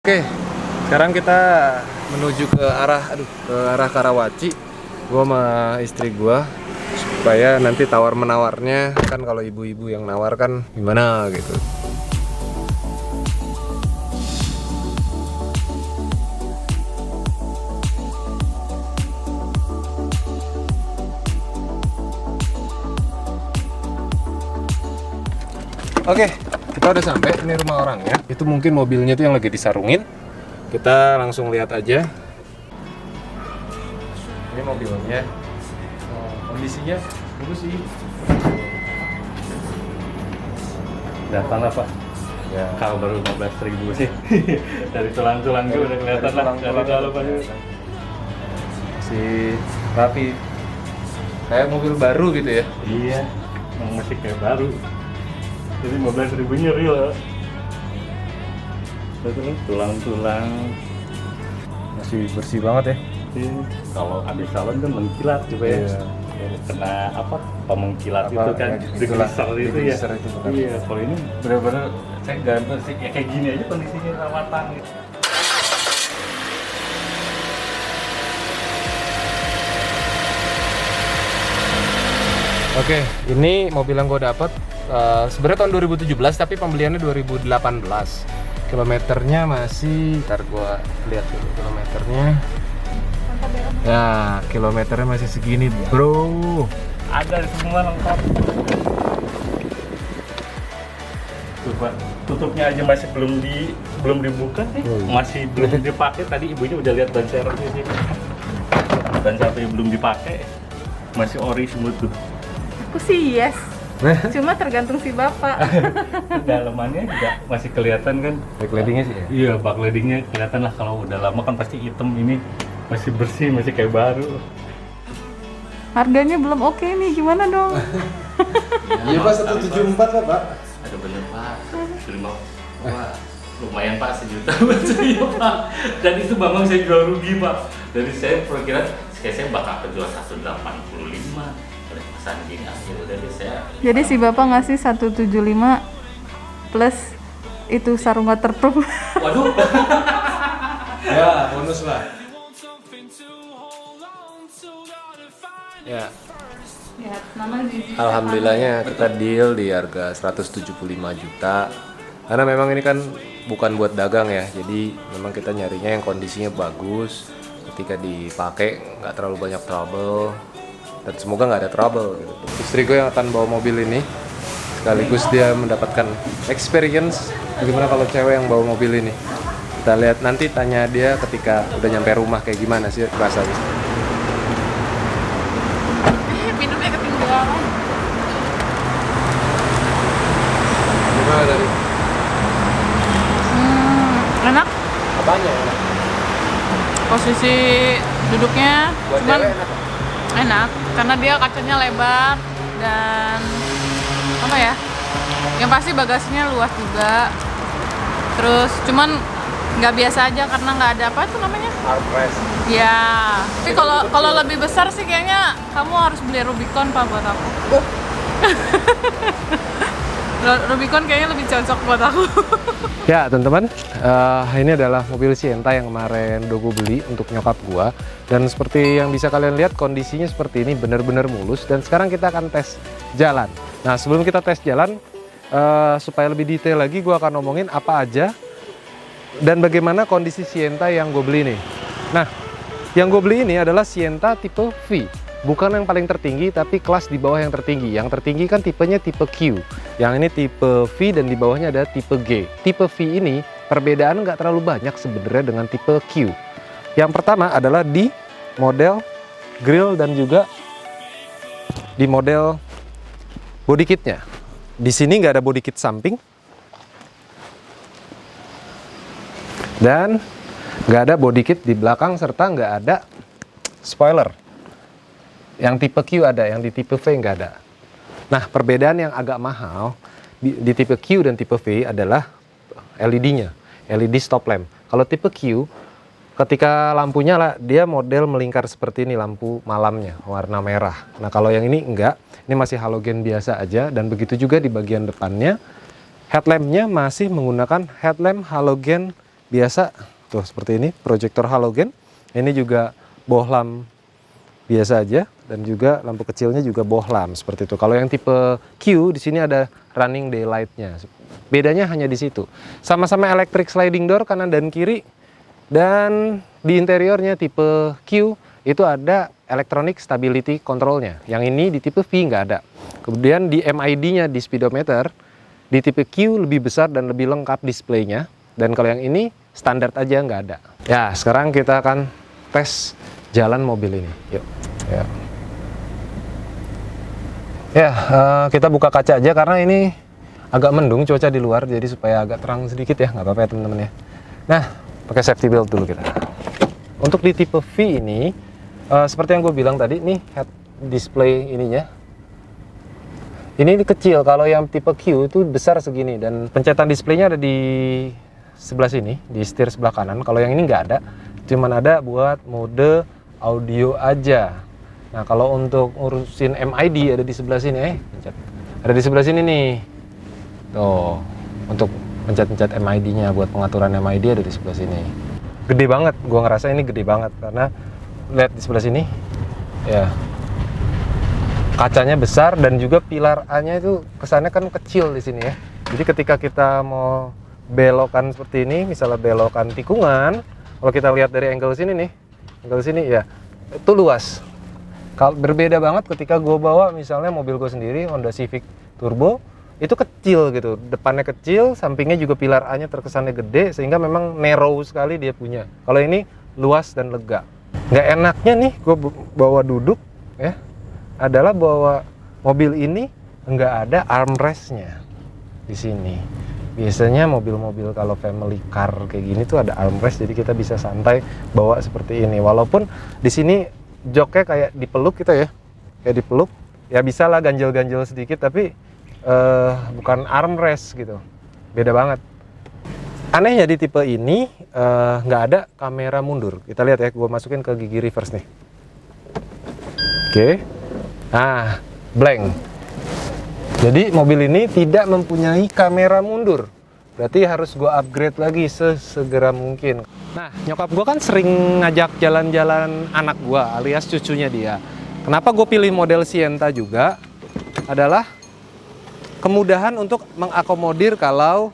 Oke, sekarang kita menuju ke arah Karawaci. Gua sama istri gua supaya nanti tawar menawarnya kan, kalau ibu-ibu yang nawar kan gimana gitu. Oke, kita udah sampai. Ini rumah orangnya. Itu mungkin mobilnya tuh yang lagi disarungin. Kita langsung lihat aja. Ini mobilnya. Kondisinya bagus sih. Datang apa? Ya. Kalau baru 15.000 sih. Dari tulang-tulang gue udah kelihatan lah. Dari dalam aja. Si rapi. Kayak mobil baru gitu ya. Iya, yang masih kayak baru. Jadi 15.000-nya real. Betul, tulang-tulang. Masih bersih banget ya. Ini kalau habis salon kan mengkilat juga ya. Iya. Kena apa? Pemengkilat Apa, itu kan, ya, itulah, diglisser itu ya. diglisser itu bukan. Iya, kalau ini benar-benar saya gantung sih ya, kayak gini aja kondisinya rawatan gitu. Oke, ini mobil yang gue dapet sebenarnya tahun 2017 tapi pembeliannya 2018. Kilometernya masih, ntar gue lihat dulu kilometernya. Ya, kilometernya masih segini, bro. Ada semua lengkap. Tuh, Pak, tutupnya aja masih belum dibuka sih. Oh, iya. Masih belum dipakai. Tadi ibunya udah lihat ban serepnya sih. Ban serepnya belum dipakai. Masih ori semua tuh. Aku sih yes, cuma tergantung si bapak. Dalamannya juga masih kelihatan kan. Backlightingnya sih ya. Iya, backlightingnya kelihatan lah. Kalau udah lama kan pasti hitam, ini masih bersih, masih kayak baru. Harganya belum oke nih, gimana dong? Iya Pak, 174 lah Pak. Ada bener Pak, terima Pak. Lumayan Pak, 1 juta buat saya Pak. Dan itu Bambang saya jual rugi Pak. Dari saya perkiraan kayak saya bakal kejual 185. Udah pesan gini aja udah deh saya. Jadi si bapak ngasih 175 plus itu sarung waterproof. Waduh. Ya, bonus lah. Ya, Ya, nama alhamdulillahnya kita deal di harga 175 juta. Karena memang ini kan bukan buat dagang ya, jadi memang kita nyarinya yang kondisinya bagus, ketika dipakai nggak terlalu banyak trouble, dan semoga nggak ada trouble gitu. Istri gue yang akan bawa mobil ini, sekaligus dia mendapatkan experience gimana kalau cewek yang bawa mobil ini. Kita lihat nanti, tanya dia ketika udah nyampe rumah kayak gimana sih rasanya. minumnya ketinggalan. Gimana tadi? Enak. Apanya enak? Posisi duduknya Buat cuman cewek enak? enak karena dia kacanya lebar dan apa ya? Yang pasti bagasinya luas juga. Terus cuman nggak biasa aja karena nggak ada apa itu namanya? Armrest. Ya. Tapi kalau lebih besar sih kayaknya kamu harus beli Rubicon Pak buat aku. Rubicon kayaknya lebih cocok buat aku. Ya teman-teman, ini adalah mobil Sienta yang kemarin udah gue beli untuk nyokap gua. Dan seperti yang bisa kalian lihat, kondisinya seperti ini, benar-benar mulus. Dan sekarang kita akan tes jalan. Nah sebelum kita tes jalan, supaya lebih detail lagi, gua akan ngomongin apa aja dan bagaimana kondisi Sienta yang gue beli nih. Nah, yang gue beli ini adalah Sienta tipe V. Bukan yang paling tertinggi, tapi kelas di bawah yang tertinggi. Yang tertinggi kan tipenya tipe Q. Yang ini tipe V dan di bawahnya ada tipe G. Tipe V ini perbedaan nggak terlalu banyak sebenarnya dengan tipe Q. Yang pertama adalah di model grill dan juga di model body kitnya. Di sini nggak ada body kit samping. Dan nggak ada body kit di belakang serta nggak ada spoiler. Yang tipe Q ada, yang di tipe V nggak ada. Nah, perbedaan yang agak mahal di tipe Q dan tipe V adalah LED-nya, LED stop lamp. Kalau tipe Q, ketika lampu nyala, dia model melingkar seperti ini, lampu malamnya, warna merah. Nah, kalau yang ini enggak, ini masih halogen biasa aja, dan begitu juga di bagian depannya. Headlampnya masih menggunakan headlamp halogen biasa, tuh seperti ini, proyektor halogen. Ini juga bohlam biasa aja, dan juga lampu kecilnya juga bohlam seperti itu. Kalau yang tipe Q di sini ada running daylight-nya. Bedanya hanya di situ. Sama-sama electric sliding door kanan dan kiri, dan di interiornya tipe Q itu ada electronic stability control-nya. Yang ini di tipe V nggak ada. Kemudian di MID-nya di speedometer di tipe Q lebih besar dan lebih lengkap displaynya. Dan kalau yang ini standar aja nggak ada. Ya, sekarang kita akan tes jalan mobil ini. Yuk. Ya, kita buka kaca aja karena ini agak mendung cuaca di luar, jadi supaya agak terang sedikit ya, nggak apa-apa ya teman-teman ya. Nah, pakai safety belt dulu kita. Untuk di tipe V ini, seperti yang gue bilang tadi, nih head display ininya. Ini kecil, kalau yang tipe Q itu besar segini, dan pencetan displaynya ada di sebelah sini, di setir sebelah kanan. Kalau yang ini nggak ada, cuman ada buat mode audio aja. Nah, kalau untuk ngurusin MID ada di sebelah sini, pencet. Ada di sebelah sini nih. Tuh, untuk pencet-pencet MID-nya, buat pengaturan MID ada di sebelah sini. Gede banget, gua ngerasa ini gede banget karena lihat di sebelah sini. Ya. Kacanya besar dan juga pilar A-nya itu kesannya kan kecil di sini ya. Jadi ketika kita mau belokan seperti ini, misalnya belokan tikungan, kalau kita lihat dari angle sini nih, angle sini ya, itu luas. Berbeda banget ketika gue bawa misalnya mobil gue sendiri, Honda Civic Turbo, itu kecil gitu, depannya kecil, sampingnya juga pilar A-nya terkesannya gede, sehingga memang narrow sekali dia punya. Kalau ini luas dan lega. Nggak enaknya nih gue bawa duduk ya, adalah bawa mobil ini nggak ada armrestnya di sini. Biasanya mobil-mobil kalau family car kayak gini tuh ada armrest, jadi kita bisa santai bawa seperti ini. Walaupun di sini joknya kayak dipeluk gitu ya, kayak dipeluk, ya bisa lah ganjel-ganjel sedikit, tapi bukan armrest gitu, beda banget. Anehnya di tipe ini nggak ada kamera mundur. Kita lihat ya, gue masukin ke gigi reverse nih. Oke, nah blank. Jadi mobil ini tidak mempunyai kamera mundur. Berarti harus gue upgrade lagi sesegera mungkin. Nah, nyokap gue kan sering ngajak jalan-jalan anak gue alias cucunya dia. Kenapa gue pilih model Sienta juga? Adalah kemudahan untuk mengakomodir kalau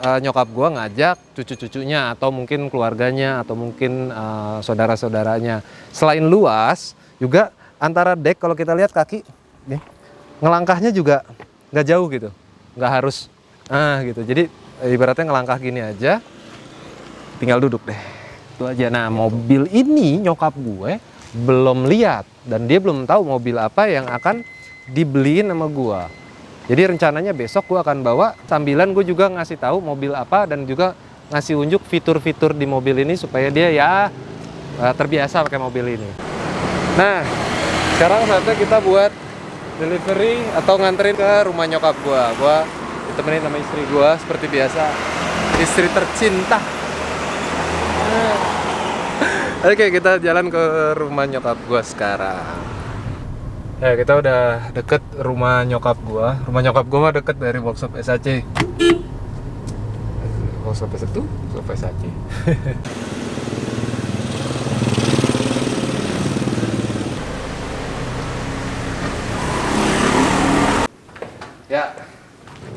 nyokap gue ngajak cucu-cucunya atau mungkin keluarganya atau mungkin saudara-saudaranya. Selain luas, juga antara dek kalau kita lihat kaki nih, ngelangkahnya juga nggak jauh gitu, nggak harus gitu. Jadi ibaratnya ngelangkah gini aja, tinggal duduk deh, itu aja. Nah, mobil ini nyokap gue belum lihat dan dia belum tahu mobil apa yang akan dibeliin sama gue. Jadi rencananya besok gue akan bawa, sambilan gue juga ngasih tahu mobil apa dan juga ngasih unjuk fitur-fitur di mobil ini supaya dia ya terbiasa pakai mobil ini. Nah, sekarang saatnya kita buat delivery atau nganterin ke rumah nyokap gue. Gue ditemenin sama istri gue seperti biasa, istri tercinta. Oke, kita jalan ke rumah nyokap gue sekarang. Ya, kita udah deket rumah nyokap gua. Rumah nyokap gua mah deket dari workshop SAC. Workshop SAC tuh, workshop SAC. Ya,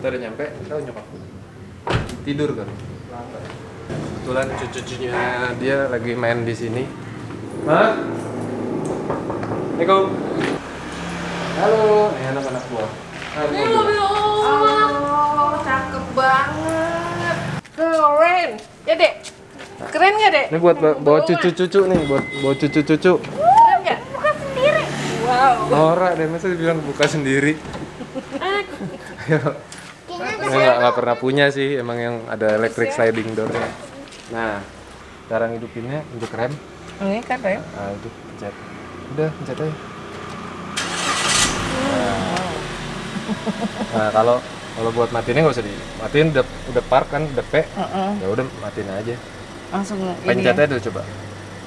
kita udah nyampe. Tahu nyokap gua tidur kan? Kebetulan cucu-cucunya dia lagi main di sini. Ma? Assalamualaikum. Halo, ini anak-anak gua. Ini mobil Om. Cakep banget. Keren. Ya, Dek. Keren nggak, Dek? Ini buat bawa cucu-cucu nih, buat bawa cucu-cucu. Keren nggak? Buka sendiri. Wow. Norak deh, masa dibilang buka sendiri. Saya nggak pernah punya sih, emang yang ada electric sliding door-nya. Nah, cara ngidupinnya untuk rem. Ini kan rem. Nah, itu pencet. Udah, pencet aja. Nah, kalau buat matiinnya nggak usah dimatiin, udah park kan, udah P. Ya udah matiin aja. Langsung Pencet aja dulu coba.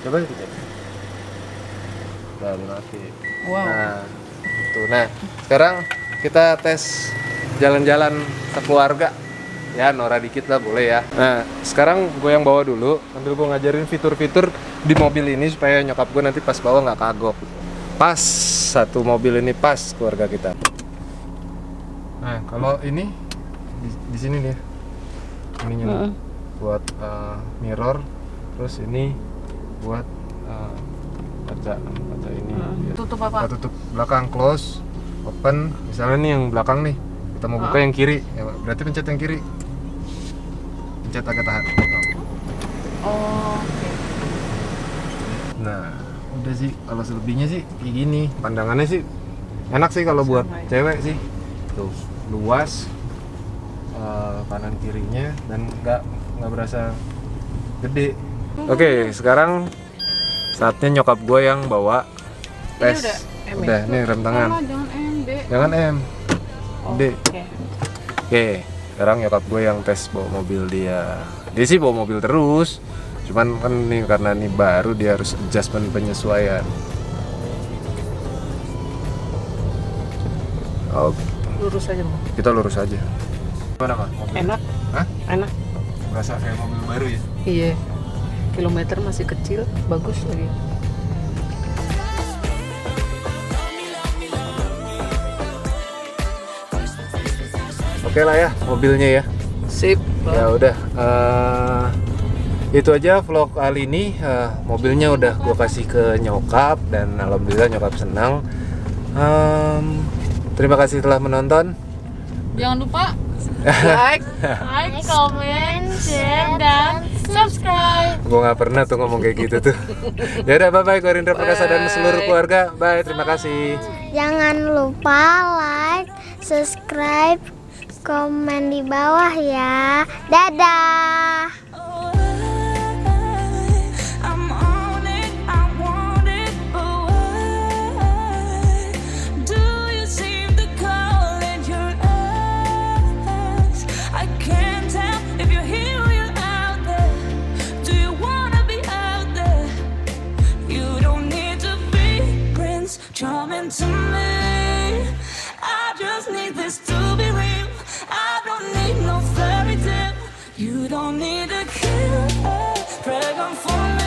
Coba pencet. Dan mati. Wow. Nah, itu. Nah, sekarang kita tes jalan-jalan sekeluarga ya norak dikit lah boleh ya. Nah sekarang gue yang bawa dulu, sambil gue ngajarin fitur-fitur di mobil ini supaya nyokap gue nanti pas bawa nggak kagok. Pas satu mobil ini pas keluarga kita. Nah kalau ini di sini nih ininya buat mirror, terus ini buat kaca ini. Tutup apa? Kita tutup belakang, close, open. Misalnya nih yang belakang nih, kita mau buka yang kiri, ya, berarti pencet yang kiri. Pencet agak tahan. Oh. Nah, udah sih. Kalau selebihnya sih kayak gini. Pandangannya sih enak sih kalau buat cewek sih. Tuh, luas, kanan kirinya, dan nggak berasa gede. Oke, sekarang saatnya nyokap gue yang bawa tes. Udah, ini rem tangan. Jangan M, D. Jangan M. D. Oke. Oke, sekarang nyokap gue yang tes bawa mobil dia. Dia sih bawa mobil terus. Cuman kan nih karena ini baru dia harus adjustment penyesuaian. Oke. Lurus aja mau. Kita lurus aja. Gimana Pak? Mobil? Enak. Hah? Enak. Berasa kayak mobil baru ya? Iya. Kilometer masih kecil, bagus lagi. Oke lah ya mobilnya ya. Sip. Ya udah. Itu aja vlog kali ini. Mobilnya udah gue kasih ke nyokap dan alhamdulillah nyokap senang. Terima kasih telah menonton. Jangan lupa Like. like, comment, share, dan subscribe. Gue nggak pernah tuh ngomong kayak gitu tuh. Ya udah, bye bye. Gue Rindra Perkasa dan seluruh keluarga. Bye, terima kasih. Jangan lupa like, subscribe, komen di bawah ya. Dadah. I'm on it, I want it, but why do you seem to call in your eyes? I can't tell if you're here or you're out there. Do you wanna be out there? You don't need to be Prince Charming to me. I just need this to be real. I don't need no fairy tale. You don't need a killer, dragon for me.